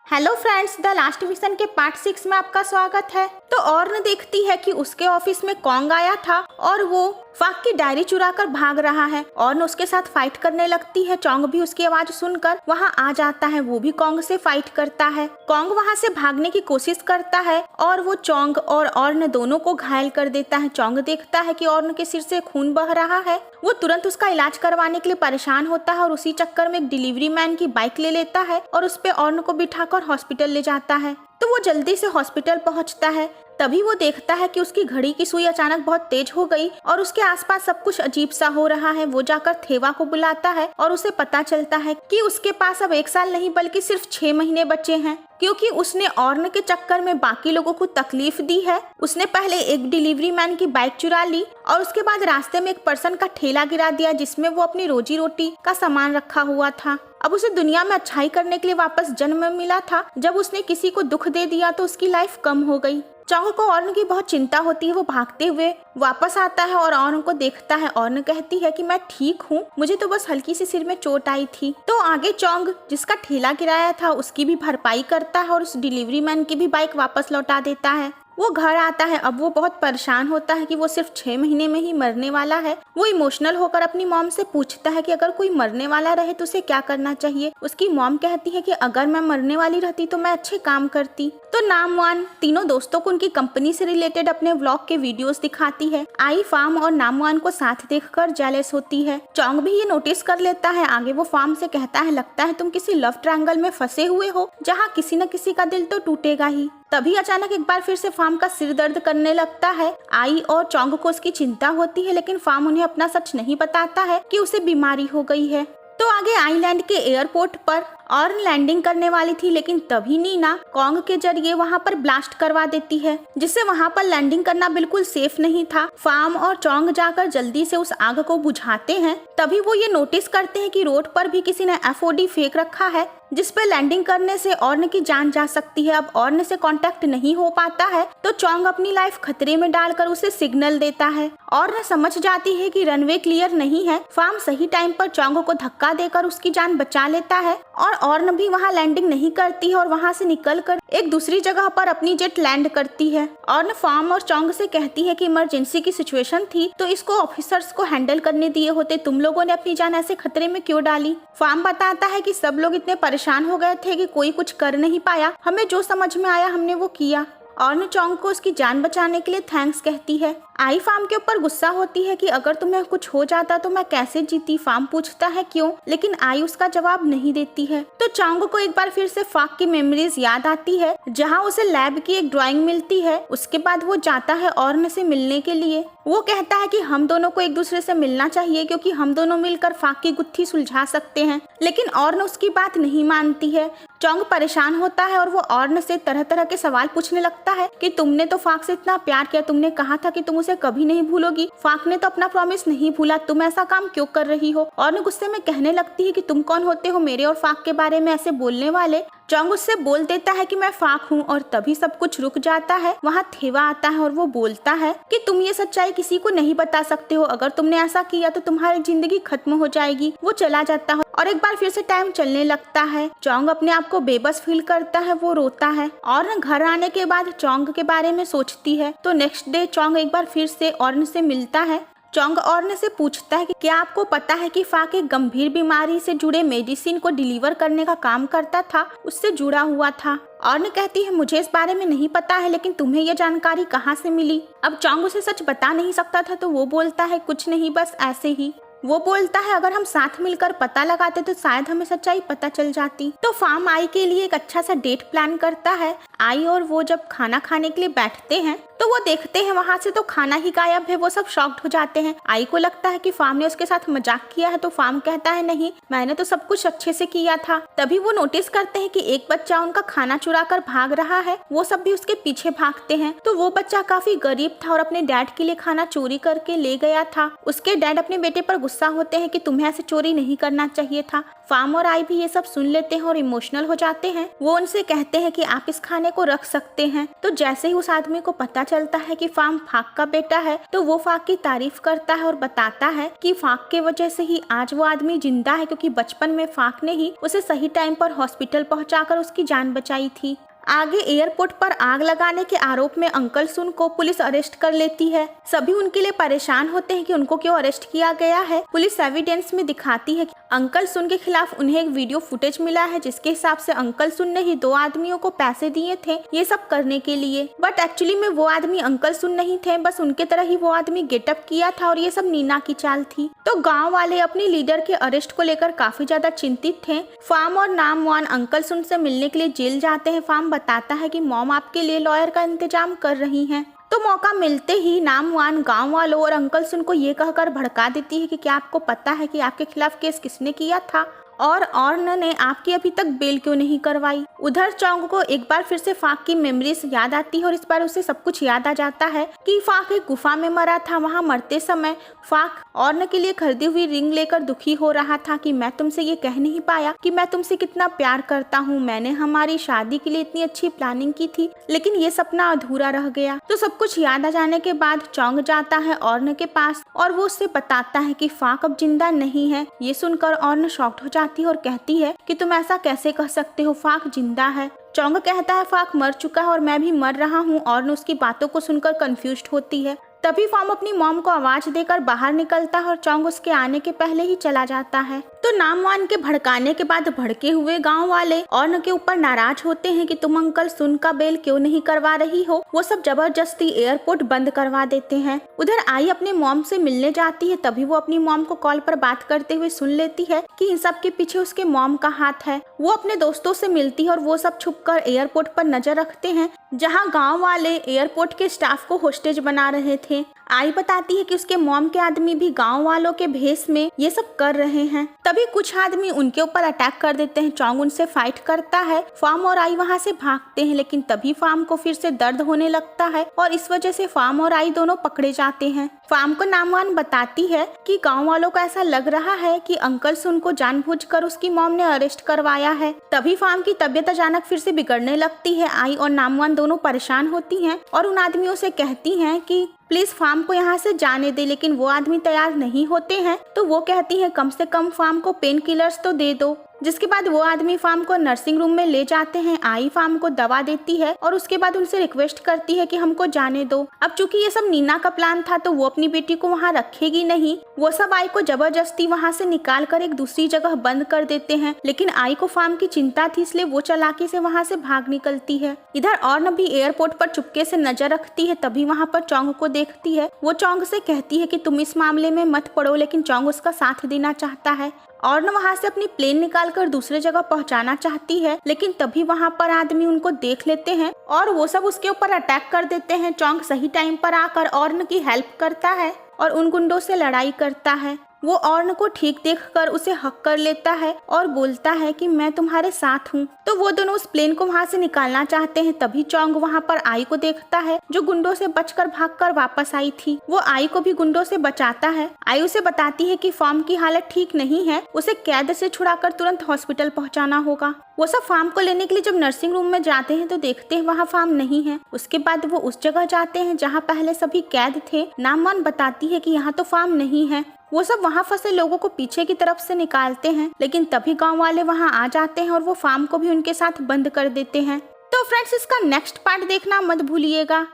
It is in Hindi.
Hello friends, the last mission के पार्ट 6 में आपका स्वागत है। तो ऑर्न देखती है कि उसके ऑफिस में कॉन्ग आया था और वो फाक की डायरी चुराकर भाग रहा है। ऑर्न उसके साथ फाइट करने लगती है। चोंग भी उसकी आवाज सुनकर वहां आ जाता है। वो भी कॉन्ग से फाइट करता है। कॉन्ग वहां से भागने की कोशिश करता है और वो चोंग और ऑर्न दोनों को घायल कर देता है। चोंग देखता है कि ऑर्न के सिर से खून बह रहा है। वो तुरंत उसका इलाज करवाने के लिए परेशान होता है और उसी चक्कर में एक डिलीवरी मैन की बाइक ले लेता है और उस पे ऑर्न को बिठाकर हॉस्पिटल ले जाता है। तो वो जल्दी से हॉस्पिटल पहुंचता है। तभी वो देखता है कि उसकी घड़ी की सुई अचानक बहुत तेज हो गई और उसके आसपास सब कुछ अजीब सा हो रहा है। वो जाकर थेवा को बुलाता है और उसे पता चलता है कि उसके पास अब 1 साल नहीं बल्कि सिर्फ 6 महीने बचे हैं, क्योंकि उसने ऑर्न के चक्कर में बाकी लोगों को तकलीफ दी है। उसने पहले एक डिलीवरी मैन की बाइक चुरा ली और उसके बाद रास्ते में एक पर्सन का ठेला गिरा दिया जिसमें वो अपनी रोजी रोटी का सामान रखा हुआ था। अब उसे दुनिया में अच्छाई करने के लिए वापस जन्म मिला था। जब उसने किसी को दुख दे दिया तो उसकी लाइफ कम हो गई। चोंग को ऑर्न की बहुत चिंता होती है। वो भागते हुए वापस आता है और ऑर्न को देखता है। ऑर्न कहती है कि मैं ठीक हूँ, मुझे तो बस हल्की सी सिर में चोट आई थी। तो आगे चोंग जिसका ठेला गिराया था उसकी भी भरपाई करता है और उस डिलीवरी मैन की भी बाइक वापस लौटा देता है। वो घर आता है। अब वो बहुत परेशान होता है कि वो सिर्फ 6 महीने में ही मरने वाला है। वो इमोशनल होकर अपनी मॉम से पूछता है कि अगर कोई मरने वाला रहे तो उसे क्या करना चाहिए। उसकी मॉम कहती है कि अगर मैं मरने वाली रहती तो मैं अच्छे काम करती। तो नामवान तीनों दोस्तों को उनकी कंपनी से रिलेटेड अपने व्लॉग के वीडियोस दिखाती है। आई फार्म और नामवान को साथ देखकर जेलस होती है। चोंग भी ये नोटिस कर लेता है। आगे वो फार्म से कहता है, लगता है तुम किसी लव ट्रायंगल में फंसे हुए हो जहाँ किसी न किसी का दिल तो टूटेगा ही। तभी अचानक एक बार फिर से फार्म का सिर दर्द करने लगता है। आई और चोंग को उसकी चिंता होती है, लेकिन फार्म उन्हें अपना सच नहीं बताता है कि उसे बीमारी हो गई है। तो आगे आइलैंड के एयरपोर्ट पर ऑर्न लैंडिंग करने वाली थी, लेकिन तभी नीना कॉन्ग के जरिए वहां पर ब्लास्ट करवा देती है, जिससे वहां पर लैंडिंग करना बिल्कुल सेफ नहीं था। फार्म और चोंग जाकर जल्दी से उस आग को बुझाते हैं। तभी वो ये नोटिस करते हैं कि रोड पर भी किसी ने एफओडी फेंक रखा है, जिस पे लैंडिंग करने से ऑर्न की जान जा सकती है। अब ऑर्न से कांटेक्ट नहीं हो पाता है तो चोंग अपनी लाइफ खतरे में डालकर उसे सिग्नल देता है। ऑर्न समझ जाती है कि रनवे क्लियर नहीं है। फार्म सही टाइम पर चोंग को धक्का देकर उसकी जान बचा लेता है और ऑर्न भी वहां लैंडिंग नहीं करती है और वहां से निकलकर एक दूसरी जगह पर अपनी जेट लैंड करती है। ऑर्न फार्म और चोंग से कहती है कि इमरजेंसी की सिचुएशन थी तो इसको ऑफिसर्स को हैंडल करने दिए होते, तुम लोगों ने अपनी जान ऐसे खतरे में क्यों डाली। फार्म बताता है कि सब लोग इतने परेशान हो गए थे कि कोई कुछ कर नहीं पाया, हमें जो समझ में आया हमने वो किया। ऑर्न चोंग को उसकी जान बचाने के लिए थैंक्स कहती है। आई फार्म के ऊपर गुस्सा होती है कि अगर तुम्हें कुछ हो जाता तो मैं कैसे जीती। फार्म पूछता है क्यों, लेकिन आई उसका जवाब नहीं देती है। तो चोंग को एक बार फिर से फाक की मेमोरीज याद आती है, जहां उसे लैब की एक ड्राइंग मिलती है। उसके बाद वो जाता है ऑर्न से मिलने के लिए। वो कहता है कि हम दोनों को एक दूसरे से मिलना चाहिए क्योंकि हम दोनों मिलकर फाक की गुत्थी सुलझा सकते हैं, लेकिन ऑर्न उसकी बात नहीं मानती है। चोंग परेशान होता है और वो ऑर्न से तरह तरह के सवाल पूछने लगता है कि तुमने तो फाक से इतना प्यार किया, तुमने कहा था कि तुम उसे कभी नहीं भूलोगी, फाक ने तो अपना प्रॉमिस नहीं भूला, तुम ऐसा काम क्यों कर रही हो। ऑर्न गुस्से में कहने लगती है कि तुम कौन होते हो मेरे और फाक के बारे में ऐसे बोलने वाले। चोंग उससे बोल देता है कि मैं फाक हूँ और तभी सब कुछ रुक जाता है। वहाँ थेवा आता है और वो बोलता है कि तुम ये सच्चाई किसी को नहीं बता सकते हो, अगर तुमने ऐसा किया तो तुम्हारी जिंदगी खत्म हो जाएगी। वो चला जाता है और एक बार फिर से टाइम चलने लगता है। चोंग अपने आप को बेबस फील करता है, वो रोता है और घर आने के बाद चोंग के बारे में सोचती है। तो नेक्स्ट डे चोंग एक बार फिर से ऑर्न से मिलता है। चोंग ऑर्न से पूछता है कि क्या आपको पता है कि फाक एक गंभीर बीमारी से जुड़े मेडिसिन को डिलीवर करने का काम करता था, उससे जुड़ा हुआ था। ऑर्न कहती है मुझे इस बारे में नहीं पता है, लेकिन तुम्हें यह जानकारी कहाँ से मिली। अब चोंग उसे सच बता नहीं सकता था तो वो बोलता है कुछ नहीं, बस ऐसे ही। वो बोलता है अगर हम साथ मिलकर पता लगाते तो शायद हमें सच्चाई पता चल जाती। तो फार्म आई के लिए एक अच्छा सा डेट प्लान करता है। आई और वो जब खाना खाने के लिए बैठते हैं तो वो देखते हैं वहाँ से तो खाना ही गायब है। वो सब शॉक्ड हो जाते हैं। आई को लगता है कि फार्म ने उसके साथ मजाक किया है, तो फार्म कहता है नहीं, मैंने तो सब कुछ अच्छे से किया था। तभी वो नोटिस करते हैं कि एक बच्चा उनका खाना चुरा कर भाग रहा है। वो सब भी उसके पीछे भागते हैं। तो वो बच्चा काफी गरीब था और अपने डैड के लिए खाना चोरी करके ले गया था। उसके डैड अपने बेटे पर गुस्सा होते हैं कि तुम्हें ऐसे चोरी नहीं करना चाहिए था। फार्म और आई भी ये सब सुन लेते हैं और इमोशनल हो जाते हैं। वो उनसे कहते हैं कि आप इस खाने को रख सकते हैं। तो जैसे ही उस आदमी को पता चलता है कि फार्म फाक का बेटा है तो वो फाक की तारीफ करता है और बताता है कि फाक के वजह से ही आज वो आदमी जिंदा है, क्योंकि बचपन में फाक ने ही उसे सही टाइम पर हॉस्पिटल पहुंचाकर उसकी जान बचाई थी। आगे एयरपोर्ट पर आग लगाने के आरोप में अंकल सुन को पुलिस अरेस्ट कर लेती है। सभी उनके लिए परेशान होते हैं कि उनको क्यों अरेस्ट किया गया है। पुलिस एविडेंस में दिखाती है कि अंकल सुन के खिलाफ उन्हें एक वीडियो फुटेज मिला है जिसके हिसाब से अंकल सुन ने ही 2 आदमियों को पैसे दिए थे ये सब करने के लिए, बट एक्चुअली में वो आदमी अंकल सुन नहीं थे, बस उनके तरह ही वो आदमी गेटअप किया था और ये सब नीना की चाल थी। तो गाँव वाले अपने लीडर के अरेस्ट को लेकर काफी ज्यादा चिंतित थे। फार्म और नामवान अंकल सुन से मिलने के लिए जेल जाते हैं। फार्म बताता है कि मॉम आपके लिए लॉयर का इंतजाम कर रही हैं। तो मौका मिलते ही नामवान गांव वालों और अंकल सुन को ये कहकर भड़का देती है कि क्या आपको पता है कि आपके खिलाफ केस किसने किया था और ऑर्न ने आपकी अभी तक बेल क्यों नहीं करवाई। उधर चोंग को एक बार फिर से फाक की मेमोरीज याद आती है और इस बार उसे सब कुछ याद आ जाता है कि फाक एक गुफा में मरा था। वहां मरते समय फाक ऑर्न के लिए खरीदी हुई रिंग लेकर दुखी हो रहा था कि मैं तुमसे ये कह नहीं पाया कि मैं तुमसे कितना प्यार करता हूँ। मैंने हमारी शादी के लिए इतनी अच्छी प्लानिंग की थी लेकिन ये सपना अधूरा रह गया। तो सब कुछ याद आ जाने के बाद चोंग जाता है ऑर्न के पास और वो उससे बताता है कि फाक अब जिंदा नहीं है। ये सुनकर ऑर्न शॉक्ड हो जाती है और कहती है कि तुम ऐसा कैसे कह सकते हो, फाक जिंदा है। चोंग कहता है फाक मर चुका है और मैं भी मर रहा हूँ। ऑर्न उसकी बातों को सुनकर कंफ्यूज्ड होती है। तभी फार्म अपनी मॉम को आवाज देकर बाहर निकलता है और चोंग उसके आने के पहले ही चला जाता है। तो नामवान के भड़काने के बाद भड़के हुए गांव वाले ऑर्न के ऊपर नाराज होते हैं कि तुम अंकल सुन का बेल क्यों नहीं करवा रही हो। वो सब जबरदस्ती एयरपोर्ट बंद करवा देते हैं। उधर आई अपने मॉम से मिलने जाती है। तभी वो अपनी मॉम को कॉल पर बात करते हुए सुन लेती है कि इन सब के पीछे उसके मॉम का हाथ है। वो अपने दोस्तों से मिलती है और वो सब छुपकर एयरपोर्ट पर नजर रखते हैं जहाँ गाँव वाले एयरपोर्ट के स्टाफ को होस्टेज बना रहे थे। आई बताती है कि उसके मॉम के आदमी भी गांव वालों के भेष में ये सब कर रहे हैं। तभी कुछ आदमी उनके ऊपर अटैक कर देते हैं। चोंग उनसे फाइट करता है। फार्म और आई वहां से भागते हैं लेकिन तभी फार्म को फिर से दर्द होने लगता है और इस वजह से फार्म और आई दोनों पकड़े जाते हैं। फार्म को नामवान बताती है कि गाँव वालों को ऐसा लग रहा है कि अंकल सुन को जानबूझकर उसकी मॉम ने अरेस्ट करवाया है। तभी फार्म की तबीयत अचानक फिर से बिगड़ने लगती है। आई और नामवान दोनों परेशान होती हैं और उन आदमियों से कहती हैं कि प्लीज फार्म को यहाँ से जाने दे, लेकिन वो आदमी तैयार नहीं होते हैं। तो वो कहती हैं कम से कम फार्म को पेन किलर्स तो दे दो। जिसके बाद वो आदमी फार्म को नर्सिंग रूम में ले जाते हैं। आई फार्म को दवा देती है और उसके बाद उनसे रिक्वेस्ट करती है कि हमको जाने दो। अब चूंकि ये सब नीना का प्लान था तो वो अपनी बेटी को वहाँ रखेगी नहीं। वो सब आई को जबरदस्ती वहाँ से निकाल कर एक दूसरी जगह बंद कर देते हैं, लेकिन आई को फार्म की चिंता थी इसलिए वो चालाकी से वहाँ से भाग निकलती है। इधर ऑर्न भी एयरपोर्ट पर चुपके से नजर रखती है। तभी वहाँ पर चोंग को देखती है। वो चोंग से कहती है कि तुम इस मामले में मत पड़ो, लेकिन चोंग उसका साथ देना चाहता है। ऑर्न वहाँ से अपनी प्लेन निकालकर दूसरे जगह पहुँचाना चाहती है, लेकिन तभी वहाँ पर आदमी उनको देख लेते हैं और वो सब उसके ऊपर अटैक कर देते हैं। चोंग सही टाइम पर आकर ऑर्न की हेल्प करता है और उन गुंडों से लड़ाई करता है। वो ऑर्न को ठीक देखकर उसे हक कर लेता है और बोलता है कि मैं तुम्हारे साथ हूँ। तो वो दोनों उस प्लेन को वहाँ से निकालना चाहते हैं। तभी चोंग वहाँ पर आई को देखता है जो गुंडों से बचकर भागकर वापस आई थी। वो आई को भी गुंडों से बचाता है। आई उसे बताती है कि फार्म की हालत ठीक नहीं है, उसे कैद से छुड़ाकर तुरंत हॉस्पिटल पहुँचाना होगा। वो सब फार्म को लेने के लिए जब नर्सिंग रूम में जाते हैं तो देखते हैं वहाँ फार्म नहीं है। उसके बाद वो उस जगह जाते हैं जहाँ पहले सभी कैद थे। नामवान बताती है कि यहाँ तो फार्म नहीं है। वो सब वहाँ फंसे लोगों को पीछे की तरफ से निकालते हैं, लेकिन तभी गांव वाले वहाँ आ जाते हैं और वो फार्म को भी उनके साथ बंद कर देते हैं। तो फ्रेंड्स, इसका नेक्स्ट पार्ट देखना मत भूलिएगा।